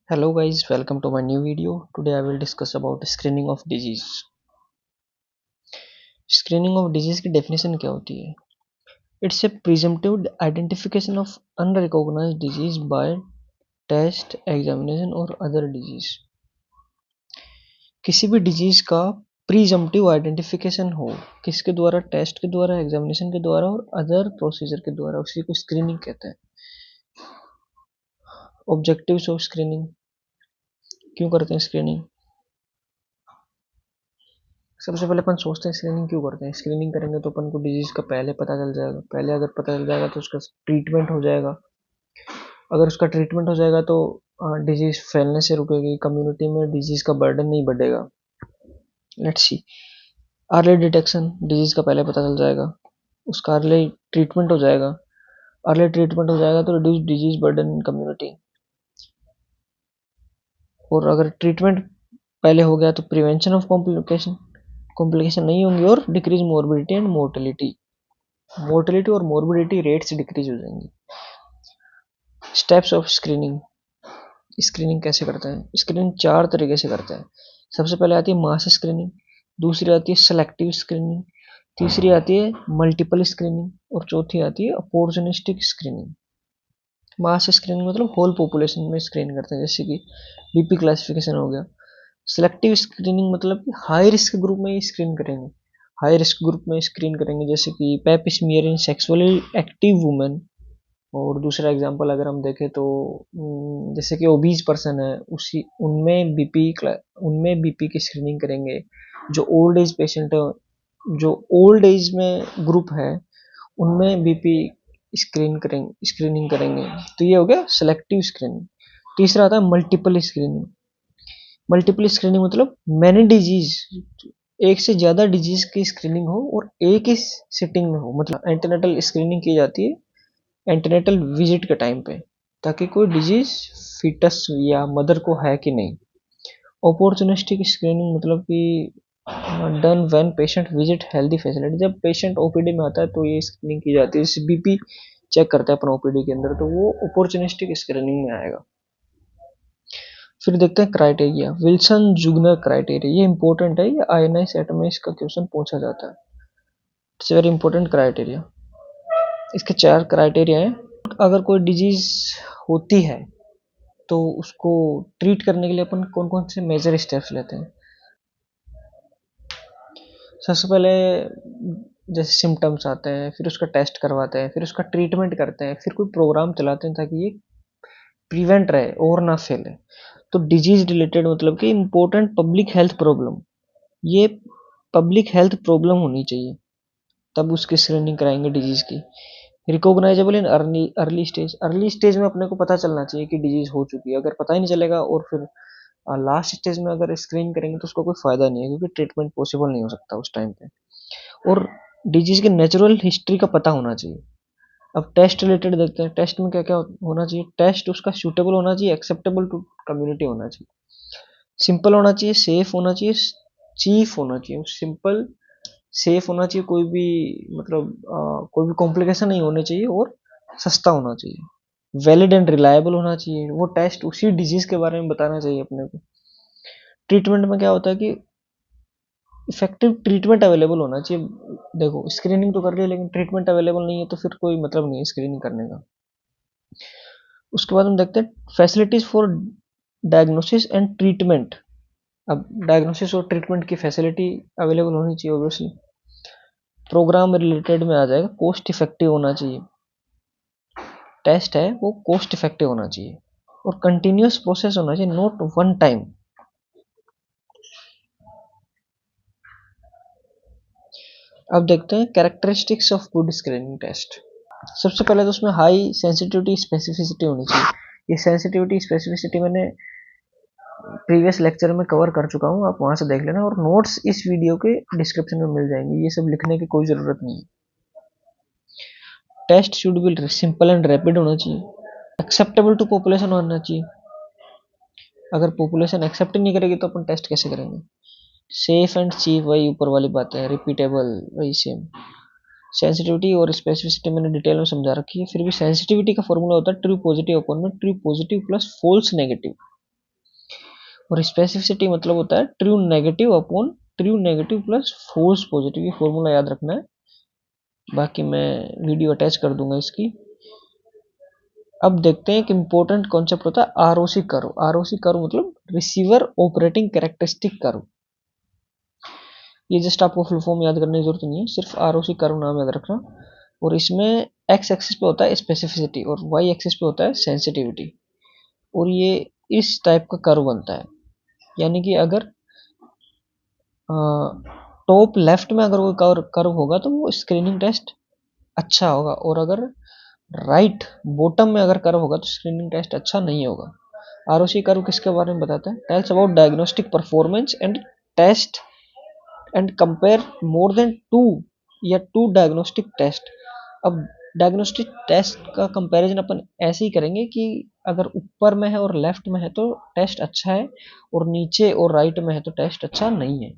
Hello guys, welcome to my new video. Today I will discuss about screening of disease. Screening of disease की definition क्या होती है? It's a presumptive identification of unrecognized disease by test, examination or other disease. किसी भी disease का प्रीजम्पटिव identification हो किसके द्वारा, टेस्ट के द्वारा, एग्जामिनेशन के द्वारा और अदर प्रोसीजर के द्वारा, उसी को स्क्रीनिंग कहते हैं. Objectives of screening. क्यों करते हैं स्क्रीनिंग? सबसे पहले अपन सोचते हैं स्क्रीनिंग क्यों करते हैं. स्क्रीनिंग करेंगे तो अपन को डिजीज का पहले पता चल जाएगा. पहले अगर पता चल जाएगा तो उसका ट्रीटमेंट हो जाएगा. अगर उसका ट्रीटमेंट हो जाएगा तो डिजीज फैलने से रुकेगी, कम्युनिटी में डिजीज का बर्डन नहीं बढ़ेगा. Let's see. Early detection, disease का पहले पता चल जाएगा, उसका अर्ली ट्रीटमेंट हो जाएगा. अर्ली ट्रीटमेंट हो जाएगा तो रिड्यूस डिजीज बर्डन इन कम्युनिटी. और अगर ट्रीटमेंट पहले हो गया तो प्रिवेंशन ऑफ कॉम्प्लिकेशन, कॉम्प्लिकेशन नहीं होंगी और decrease morbidity and mortality. Mortality और मोर्बिडिटी रेट्स डिक्रीज हो जाएंगी. Steps of screening. स्क्रीनिंग कैसे करते हैं? स्क्रीनिंग चार तरीके से करते हैं. सबसे पहले आती है मास स्क्रीनिंग, दूसरी आती है सेलेक्टिव स्क्रीनिंग, तीसरी आती है मल्टीपल स्क्रीनिंग और चौथी आती है अपॉर्चुनिस्टिक स्क्रीनिंग. मास स्क्रीनिंग मतलब होल पॉपुलेशन में स्क्रीन करते हैं, जैसे कि बीपी क्लासिफिकेशन हो गया. सेलेक्टिव स्क्रीनिंग मतलब कि हाई रिस्क ग्रुप में ही स्क्रीन करेंगे. हाई रिस्क ग्रुप में स्क्रीन करेंगे जैसे कि पेप स्मीयर इन सेक्सुअली एक्टिव वुमेन. और दूसरा एग्जांपल अगर हम देखें तो जैसे कि ओबीज पर्सन है, उसी उनमें बीपी की स्क्रीनिंग करेंगे. जो ओल्ड एज पेशेंट है, जो ओल्ड एज में ग्रुप है, उनमें बीपी स्क्रीनिंग करेंगे. तो ये हो गया सेलेक्टिव स्क्रीनिंग. तीसरा आता है मल्टीपल स्क्रीनिंग. मल्टीपल स्क्रीनिंग मतलब मैनी डिजीज, एक से ज्यादा डिजीज की स्क्रीनिंग हो और एक ही सिटिंग में हो. मतलब एंटीनेटल स्क्रीनिंग की जाती है एंटीनेटल विजिट के टाइम पे, ताकि कोई डिजीज फीटस या मदर को है कि नहीं. अपॉर्चुनिस्टिक स्क्रीनिंग मतलब कि done when patient visit healthy facility. जब पेशेंट ओपीडी में आता है तो ये स्क्रीनिंग की जाती है. जैसे बीपी चेक करते हैं अपन ओपीडी के अंदर, तो वो अपॉर्चुनिस्टिक स्क्रीनिंग में आएगा. फिर देखते हैं क्राइटेरिया. विल्सन जुगनर क्राइटेरिया, ये इंपॉर्टेंट है. ये आईएनआई सेट में इसका क्वेश्चन पूछा जाता है. It's very important criteria. इसके चार क्राइटेरिया हैं. अगर कोई डिजीज होती है तो उसको ट्रीट करने के लिए अपन कौन कौन से मेजर स्टेप्स लेते हैं. सबसे पहले जैसे सिम्टम्स आते हैं, फिर उसका टेस्ट करवाते हैं, फिर उसका ट्रीटमेंट करते हैं, फिर कोई प्रोग्राम चलाते हैं ताकि ये प्रिवेंट रहे और ना फैले. तो डिजीज रिलेटेड मतलब कि इम्पोर्टेंट पब्लिक हेल्थ प्रॉब्लम, ये पब्लिक हेल्थ प्रॉब्लम होनी चाहिए, तब उसकी स्क्रीनिंग कराएंगे डिजीज की. Recognisable in early stage, early stage में अपने को पता चलना चाहिए कि डिजीज हो चुकी है. अगर पता ही नहीं चलेगा और फिर लास्ट स्टेज में अगर स्क्रीन करेंगे तो उसका कोई फायदा नहीं है, क्योंकि ट्रीटमेंट पॉसिबल नहीं हो सकता उस टाइम पे. और डिजीज के नेचुरल हिस्ट्री का पता होना चाहिए. अब टेस्ट रिलेटेड देखते हैं. टेस्ट में क्या क्या होना चाहिए. टेस्ट उसका सूटेबल होना चाहिए, एक्सेप्टेबल टू कम्युनिटी होना चाहिए, सिंपल होना चाहिए, सेफ होना चाहिए, चीफ होना चाहिए. सिंपल, सेफ होना चाहिए, कोई भी मतलब कोई भी कॉम्प्लिकेशन नहीं होने चाहिए, और सस्ता होना चाहिए. वैलिड एंड रिलायबल होना चाहिए. वो टेस्ट उसी डिजीज के बारे में बताना चाहिए अपने को. ट्रीटमेंट में क्या होता है कि इफेक्टिव ट्रीटमेंट अवेलेबल होना चाहिए. देखो स्क्रीनिंग तो कर रही है लेकिन ट्रीटमेंट अवेलेबल नहीं है तो फिर कोई मतलब नहीं है स्क्रीनिंग करने का. उसके बाद हम देखते हैं facilities for diagnosis and treatment. अब डायग्नोसिस और ट्रीटमेंट की फैसिलिटी अवेलेबल होनी चाहिए ऑब्वियसली. प्रोग्राम रिलेटेड में आ जाएगा. कॉस्ट इफेक्टिव होना चाहिए. टेस्ट है वो कॉस्ट इफेक्टिव होना चाहिए और कंटिन्यूस प्रोसेस होना चाहिए, नॉट वन टाइम. अब देखते हैं characteristics of good screening test. सबसे पहले तो उसमें हाई सेंसिटिविटी स्पेसिफिसिटी होनी चाहिए. ये सेंसिटिविटी स्पेसिफिसिटी मैंने प्रीवियस लेक्चर में कवर कर चुका हूँ, आप वहां से देख लेना. और नोट्स इस वीडियो के डिस्क्रिप्शन में मिल जाएंगे, ये सब लिखने की कोई ज़रूरत नहीं है. Test should be simple and rapid होना चाहिए. एक्सेप्टेबल टू पॉपुलेशन होना चाहिए. अगर पॉपुलेशन एक्सेप्ट नहीं करेगी तो अपन टेस्ट कैसे करेंगे. सेफ एंड चीप, वही ऊपर वाली बात है. रिपीटेबल, वही सेम. सेंसिटिविटी और स्पेसिफिसिटी मैंने डिटेल में समझा रखी है. फिर भी सेंसिटिविटी का फॉर्मूला होता है ट्रू पॉजिटिव अपॉन में true positive plus false negative. और स्पेसिफिसिटी मतलब होता है true negative upon true negative plus false positive, ये फॉर्मूला याद रखना है, बाकी मैं वीडियो अटैच कर दूंगा इसकी। अब देखते हैं एक इंपॉर्टेंट कॉन्सेप्ट होता है आरओसी कर्व। आरओसी कर्व मतलब रिसीवर ऑपरेटिंग कैरेक्टरिस्टिक कर्व। ये जस्ट आपको फुल फॉर्म याद करने की जरूरत नहीं है, सिर्फ आरओसी कर्व नाम याद रखना। और इसमें एक्स एक्सिस पे होता है स्पेसिफिसिटी और वाई एक्सिस पे होता है सेंसिटिविटी, और ये इस टाइप का कर्व बनता है। यानी कि अगर टॉप लेफ्ट में अगर कोई कर्व होगा तो वो स्क्रीनिंग टेस्ट अच्छा होगा, और अगर राइट बॉटम में अगर कर्व होगा तो स्क्रीनिंग टेस्ट अच्छा नहीं होगा। आरओसी कर्व किसके बारे में बताता है? Tells about diagnostic performance and test and compare more than two या टू डायग्नोस्टिक टेस्ट। अब डायग्नोस्टिक टेस्ट का कंपैरिजन अपन ऐसे ही करेंगे कि अगर ऊपर में है और लेफ्ट में है तो टेस्ट अच्छा है, और नीचे और राइट में है तो टेस्ट अच्छा नहीं है।